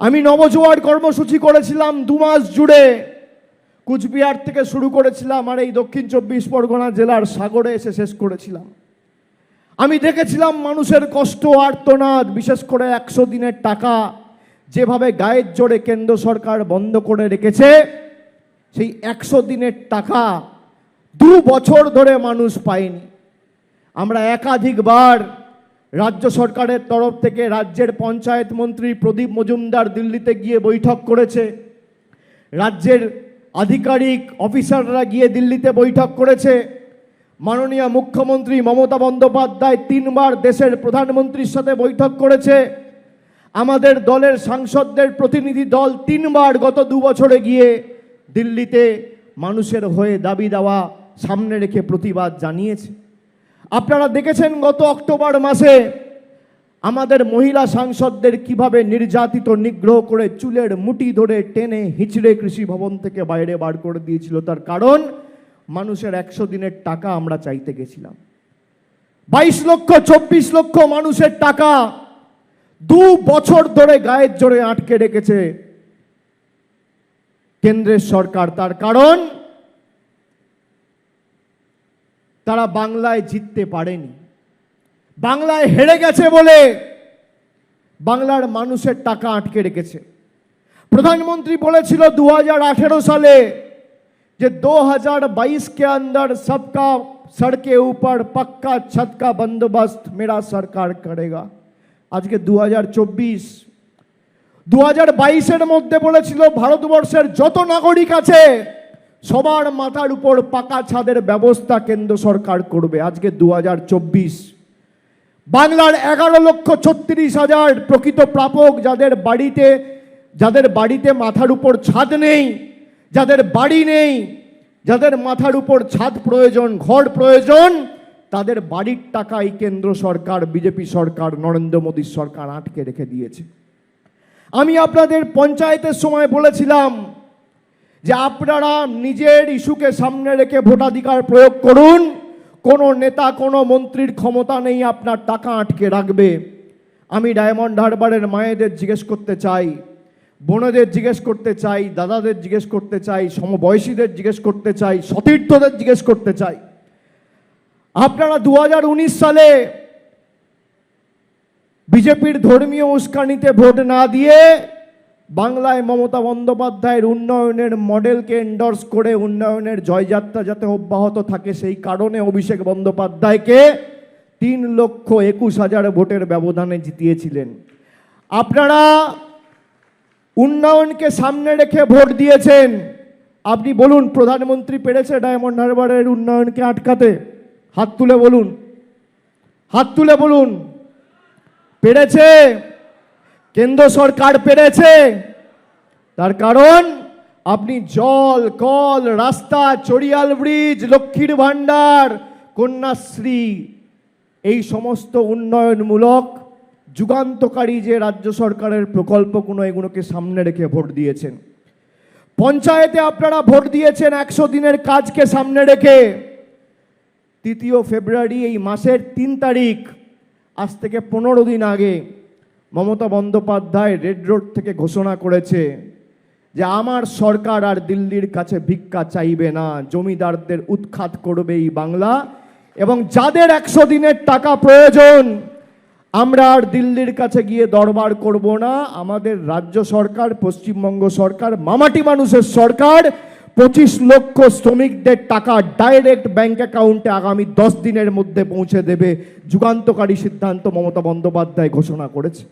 আমি নবজোয়ার কর্মসূচি করেছিলাম 2 মাস জুড়ে। কুচবিহার থেকে শুরু করেছিলাম আর এই দক্ষিণ 24 পরগনা জেলার সাগরে এসে শেষ করেছিলাম। আমি দেখেছিলাম মানুষের কষ্ট আর্তনাদ, বিশেষ করে 100 দিনের টাকা যেভাবে গায়ের জোরে কেন্দ্র সরকার বন্ধ করে রেখেছে। সেই 100 দিনের টাকা 2 বছর ধরে মানুষ পায়নি। আমরা একাধিকবার রাজ্য সরকারের তরফ থেকে রাজ্যের পঞ্চায়েত মন্ত্রী প্রদীপ মজুমদার দিল্লিতে গিয়ে বৈঠক করেছে, রাজ্যের আধিকারিক অফিসাররা গিয়ে দিল্লিতে বৈঠক করেছে, মাননীয় মুখ্যমন্ত্রী মমতা বন্দ্যোপাধ্যায় 3 বার দেশের প্রধানমন্ত্রীর সাথে বৈঠক করেছে, আমাদের দলের সাংসদদের প্রতিনিধি দল 3 বার গত 2 বছরে গিয়ে দিল্লিতে মানুষের হয়ে দাবি দাওয়া সামনে রেখে প্রতিবাদ জানিয়েছে। আপনারা দেখেছেন গত অক্টোবর মাসে আমাদের মহিলা সাংসদদের কিভাবে নির্যাতিত নিগ্রহ করে চুলের মুঠি ধরে টেনে হিঁচড়ে কৃষি ভবন থেকে বাইরে বার করে দিয়েছিল। তার কারণ মানুষের 100 দিনের টাকা আমরা চাইতে গেছিলাম। 22 লক্ষ 24 লক্ষ মানুষের টাকা 2 বছর ধরে গায়ের জোরে আটকে রেখেছে কেন্দ্রের সরকার। তার কারণ তারা বাংলায় জিততে পারেনি, বাংলায় হেরে গেছে বলে বাংলার মানুষের টাকা আটকে রেখেছে। প্রধানমন্ত্রী বলেছিল 2018 সালে যে 2022 के अंदर सबका सर के ऊपर पक्का छत का बंदोबस्त मेरा सरकार करेगा। आज के 2022 এর মধ্যে বলেছিল ভারতবর্ষের যত নাগরিক আছে সবার মাথার উপর পাকা ছাদের ব্যবস্থা কেন্দ্র সরকার করবে। আজকে 2024, বাংলার 11,36,000 প্রকৃত প্রাপক যাদের বাড়িতে মাথার উপর ছাদ নেই, যাদের বাড়ি নেই, যাদের মাথার উপর ছাদ প্রয়োজন, ঘর প্রয়োজন, তাদের বাড়ির টাকাই কেন্দ্র সরকার, বিজেপি সরকার, নরেন্দ্র মোদীর সরকার আটকে রেখে দিয়েছে। আমি আপনাদের পঞ্চায়েতের সময় বলেছিলাম যে আপনারা নিজের ইস্যুকে সামনে রেখে ভোটাধিকার প্রয়োগ করুন। কোনো নেতা কোনো মন্ত্রীর ক্ষমতা নেই আপনার টাকা আটকে রাখবে। আমি ডায়মন্ড হারবারের মায়েদের জিজ্ঞেস করতে চাই, বোনেদের জিজ্ঞেস করতে চাই, দাদাদের জিজ্ঞেস করতে চাই, সমবয়সীদের জিজ্ঞেস করতে চাই, সতীর্থদের জিজ্ঞেস করতে চাই, আপনারা 2019 সালে বিজেপির ধর্মীয় উস্কানিতে ভোট না দিয়ে বাংলায় মমতা বন্দ্যোপাধ্যায়ের উন্নয়নের মডেলকে এন্ডোর্স করে উন্নয়নের জয়যাত্রা যাতে অব্যাহত থাকে সেই কারণে অভিষেক বন্দ্যোপাধ্যায়কে 3,21,000 ভোটের ব্যবধানে জিতিয়েছিলেন। আপনারা উন্নয়নকে সামনে রেখে ভোট দিয়েছেন। আপনি বলুন প্রধানমন্ত্রী পেরেছে ডায়মন্ড হারবারের উন্নয়নকে আটকাতে? হাত তুলে বলুন, হাত তুলে বলুন। পেরেছে? কেন্দ্র সরকার পেরেছে? তার কারণ আপনি জল, কল, রাস্তা, চড়িয়াল ব্রিজ, লক্ষ্মীর ভান্ডার, কন্যাশ্রী, এই সমস্ত উন্নয়নমূলক যুগান্তকারী যে রাজ্য সরকারের প্রকল্পগুলো, এগুলোকে সামনে রেখে ভোট দিয়েছেন। পঞ্চায়েতে আপনারা ভোট দিয়েছেন 100 দিনের কাজকে সামনে রেখে। 3 ফেব্রুয়ারি এই মাসের 3 তারিখ, আজ থেকে 15 দিন আগে মমতা বন্দ্যোপাধ্যায় রেড রোড থেকে ঘোষণা করেছে যে আমার সরকার আর দিল্লির কাছে ভিক্ষা চাইবে না, জমিদারদের উৎখাত করবে এই বাংলা, এবং যাদের 100 দিনের টাকা প্রয়োজন আমরা আর দিল্লির কাছে গিয়ে দরবার করব না। আমাদের রাজ্য সরকার, পশ্চিমবঙ্গ সরকার, মামাটি মানুষের সরকার 25 লক্ষ শ্রমিকদের টাকা ডাইরেক্ট ব্যাংক অ্যাকাউন্টে আগামী 10 দিনের মধ্যে পৌঁছে দেবে। যুগান্তকারী সিদ্ধান্ত মমতা বন্দ্যোপাধ্যায় ঘোষণা করেছে।